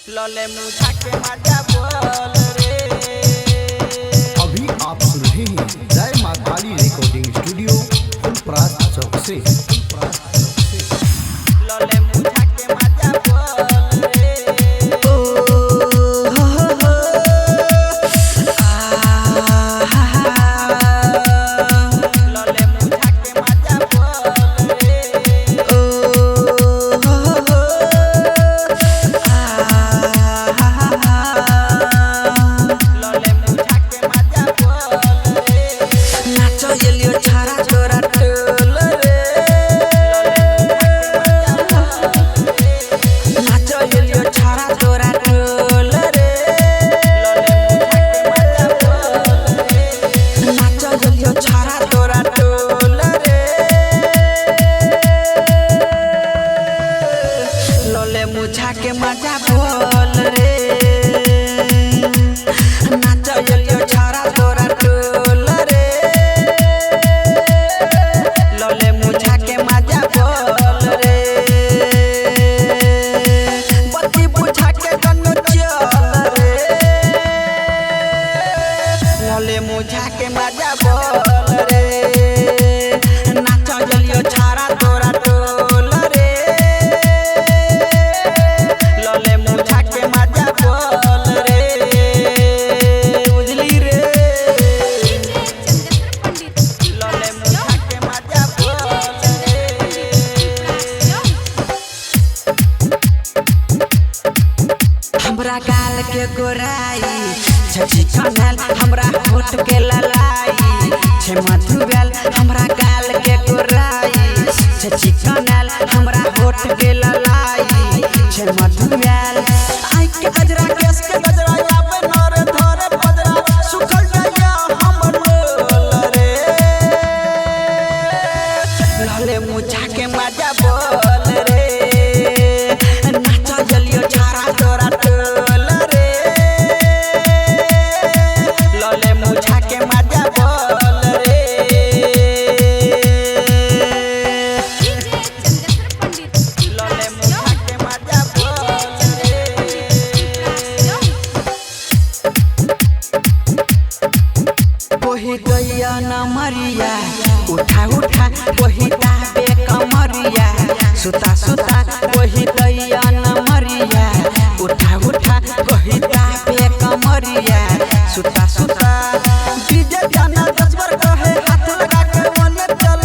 लले मुझा के मजा बोल रे। अभी आप सुन रहे हैं जय मां काली रिकॉर्डिंग स्टूडियो फुलपरास चौक से। लले मुझा के मजा बोल रे। लले मुझा के मजा बोल रे। लले मुझा के मजा बोल रे। नाचो येलियो छारा तोरा टोल रे। नाचो येलियो छारा तोरा टोल रे। नाचो येलियो छारा तोरा टोल रे। लोले मुझा के मजा बोल रे। नाचो येलियो छारा तोरा टोल रे। लोले मुझा के मजा बोल रे। बत्ती बुझा के गन्नो चल रे। लोले मुझा के मजा बोल रे। नाचो येलियो छारा तोरा टोल रे। लोले मुझा के मजा बोल रे। उजली रे। लले मुझा के मजा बोल रे। हमरा गाल के गोराई छछी छनल हमरा होठ के ललाई छे मधुबल हमरा गाल के गोराई छछी छनल हमरा होठ के ललाई छे मधुबल आई के गजरा केस के गजरा याबे नर धरे पजरा सुखल गया हमर लोल रे। लले मुझा के मजा बोल रे। नाचो जलियो छारा तोरा टोल रे। लले मुझा के मजा बोल रे। लले मुझा के मजा बोल रे। कोही गैया न मरिया उठा उठा कोही ताबे कमरिया सुता सुता कोही गैया न मरिया उठा उठा कोही ताबे कमरिया सुता सुता डीजे गाना दसबर कहे हाथ लगा के मन चल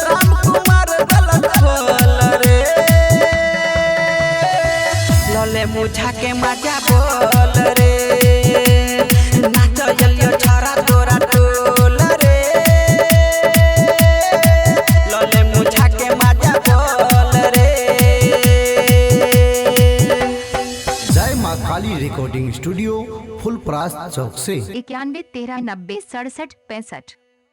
राम कुमार गलत खोल रे। लले मुझा के मजा बोल रे। नाचो येलियो छारा तोरा टोल रे। लले मुझा के मजा बोल रे। जय मां काली रिकॉर्डिंग स्टूडियो फुलपरास चौक से। 91 13 90 67 65।